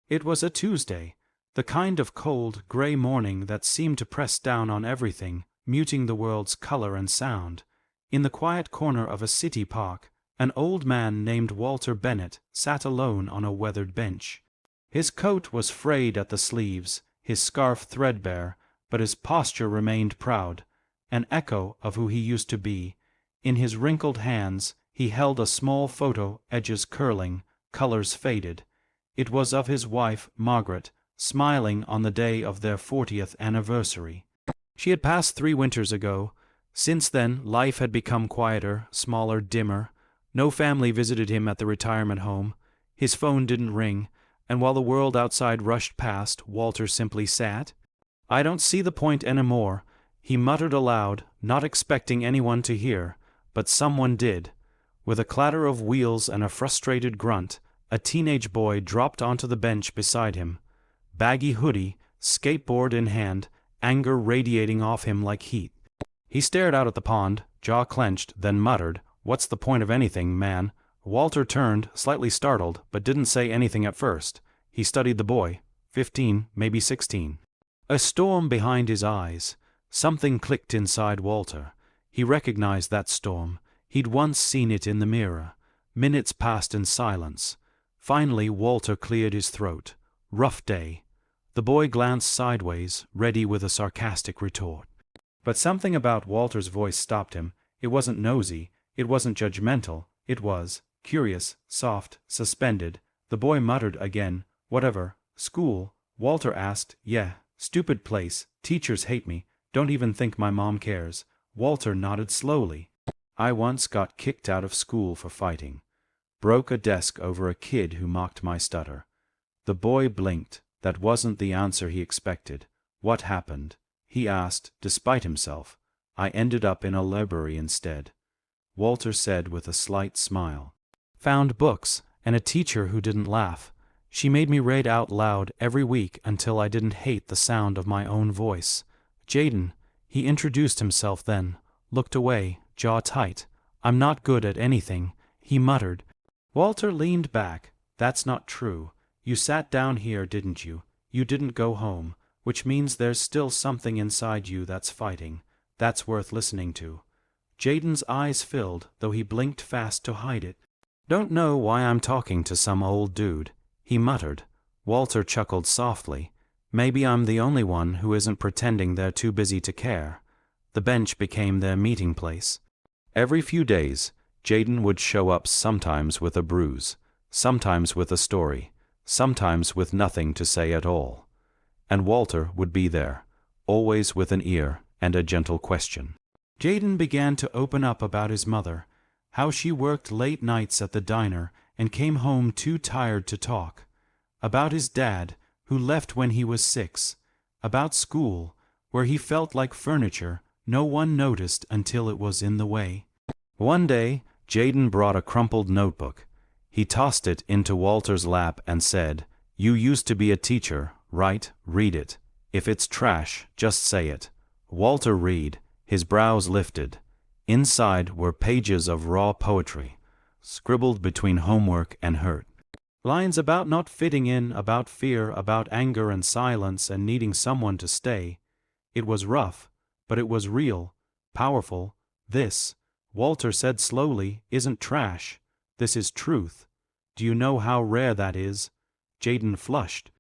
It was a Tuesday, the kind of cold, gray morning that seemed to press down on everything, muting the world's color and sound. In the quiet corner of a city park, an old man named Walter Bennett sat alone on a weathered bench. His coat was frayed at the sleeves, his scarf threadbare, but his posture remained proud, an echo of who he used to be. In his wrinkled hands he held a small photo, edges curling, colors faded. It was of his wife, Margaret, smiling on the day of their 40th anniversary. She had passed 3 winters ago. Since then, life had become quieter, smaller, dimmer. No family visited him at the retirement home. His phone didn't ring, and while the world outside rushed past, Walter simply sat. "I don't see the point anymore," he muttered aloud, not expecting anyone to hear, but someone did. With a clatter of wheels and a frustrated grunt, a teenage boy dropped onto the bench beside him. Baggy hoodie, skateboard in hand, anger radiating off him like heat. He stared out at the pond, jaw clenched, then muttered, "What's the point of anything, man?" Walter turned, slightly startled, but didn't say anything at first. He studied the boy, 15, maybe 16. A storm behind his eyes. Something clicked inside Walter. He recognized that storm. He'd once seen it in the mirror. Minutes passed in silence. Finally, Walter cleared his throat. "Rough day." The boy glanced sideways, ready with a sarcastic retort. But something about Walter's voice stopped him. It wasn't nosy, it wasn't judgmental, it was curious, soft, suspended. The boy muttered again, "Whatever, school?" Walter asked, "Yeah, stupid place, teachers hate me, don't even think my mom cares." Walter nodded slowly. "I once got kicked out of school for fighting. Broke a desk over a kid who mocked my stutter." The boy blinked. That wasn't the answer he expected. "What happened?" he asked, despite himself. "I ended up in a library instead," Walter said with a slight smile. "Found books, and a teacher who didn't laugh. She made me read out loud every week until I didn't hate the sound of my own voice. Jaden," he introduced himself then, looked away, jaw tight. "I'm not good at anything," he muttered. Walter leaned back. "That's not true. You sat down here, didn't you? You didn't go home, which means there's still something inside you that's fighting. That's worth listening to." Jaden's eyes filled, though he blinked fast to hide it. "Don't know why I'm talking to some old dude," he muttered. Walter chuckled softly. "Maybe I'm the only one who isn't pretending they're too busy to care." The bench became their meeting place. Every few days, Jaden would show up, sometimes with a bruise, sometimes with a story, sometimes with nothing to say at all. And Walter would be there, always with an ear and a gentle question. Jaden began to open up about his mother, how she worked late nights at the diner and came home too tired to talk. About his dad, who left when he was 6. About school, where he felt like furniture no one noticed until it was in the way. One day, Jaden brought a crumpled notebook. He tossed it into Walter's lap and said, "You used to be a teacher, right? Read it. If it's trash, just say it." Walter read, his brows lifted. Inside were pages of raw poetry, scribbled between homework and hurt. Lines about not fitting in, about fear, about anger and silence and needing someone to stay. It was rough, but it was real, powerful. "This," Walter said slowly, "isn't trash. This is truth. Do you know how rare that is?" Jaden flushed.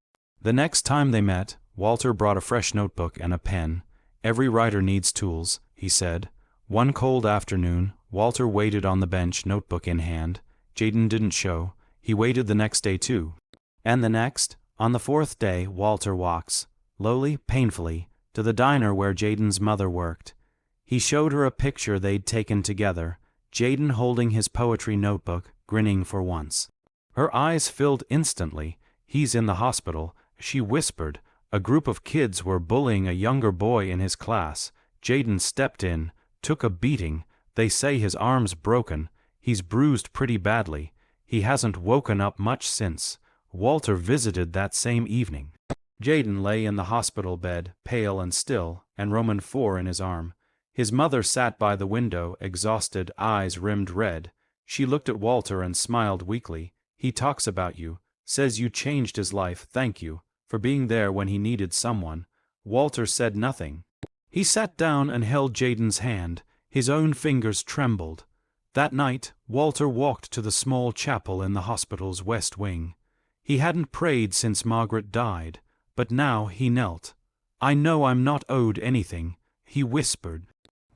The next time they met, Walter brought a fresh notebook and a pen. "Every writer needs tools," he said. One cold afternoon, Walter waited on the bench, notebook in hand. Jaden didn't show. He waited the next day too. And the next. On the 4th day, Walter walks, slowly, painfully, to the diner where Jaden's mother worked. He showed her a picture they'd taken together, Jaden holding his poetry notebook, grinning for once. Her eyes filled instantly. "He's in the hospital," she whispered. A group of kids were bullying a younger boy in his class. Jaden stepped in, took a beating. They say his arm's broken. He's bruised pretty badly. He hasn't woken up much since. Walter visited that same evening. Jaden lay in the hospital bed, pale and still, and Roman 4 in his arm. His mother sat by the window, exhausted, eyes rimmed red. She looked at Walter and smiled weakly. "He talks about you. Says you changed his life. Thank you for being there when he needed someone." Walter said nothing. He sat down and held Jaden's hand. His own fingers trembled. That night, Walter walked to the small chapel in the hospital's west wing. He hadn't prayed since Margaret died, but now he knelt. "I know I'm not owed anything," he whispered.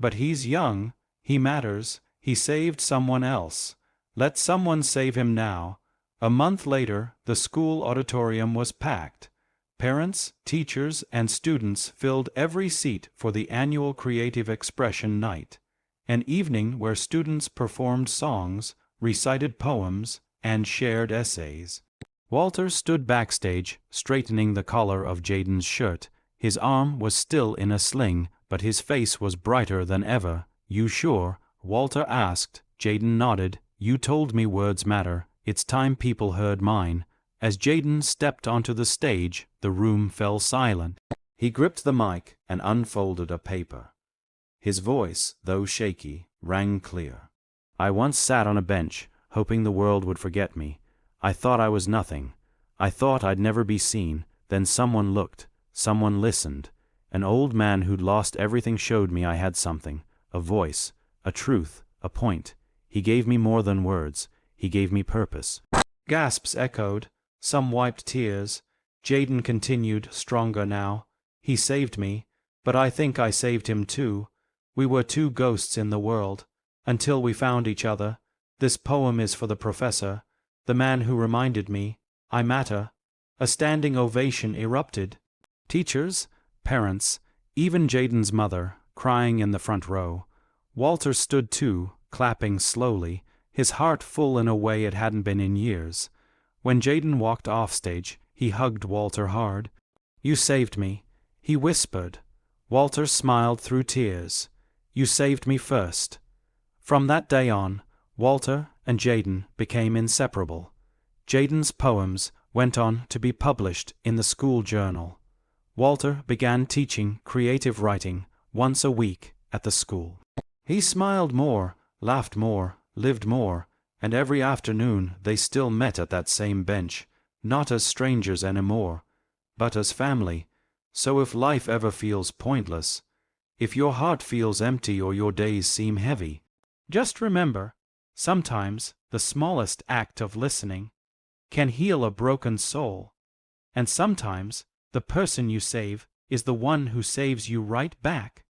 "But he's young. He matters. He saved someone else. Let someone save him now." A month later, the school auditorium was packed. Parents, teachers, and students filled every seat for the annual Creative Expression Night, an evening where students performed songs, recited poems, and shared essays. Walter stood backstage, straightening the collar of Jaden's shirt. His arm was still in a sling, but his face was brighter than ever. "You sure?" Walter asked. Jaden nodded. "You told me words matter. It's time people heard mine." As Jaden stepped onto the stage, the room fell silent. He gripped the mic and unfolded a paper. His voice, though shaky, rang clear. "I once sat on a bench, hoping the world would forget me. I thought I was nothing. I thought I'd never be seen. Then someone looked, someone listened. An old man who'd lost everything showed me I had something, a voice, a truth, a point. He gave me more than words. He gave me purpose." Gasps echoed. Some wiped tears. Jaden continued, stronger now. "He saved me, but I think I saved him too. We were two ghosts in the world, until we found each other. This poem is for the professor, the man who reminded me I matter." A standing ovation erupted. Teachers, parents, even Jaden's mother, crying in the front row. Walter stood too, clapping slowly, his heart full in a way it hadn't been in years. When Jaden walked off stage, he hugged Walter hard. "You saved me," he whispered. Walter smiled through tears. "You saved me first." From that day on, Walter and Jaden became inseparable. Jaden's poems went on to be published in the school journal. Walter began teaching creative writing once a week at the school. He smiled more, laughed more, lived more, and every afternoon they still met at that same bench, not as strangers anymore, but as family. So if life ever feels pointless, if your heart feels empty or your days seem heavy, just remember, sometimes the smallest act of listening can heal a broken soul, and sometimes the person you save is the one who saves you right back.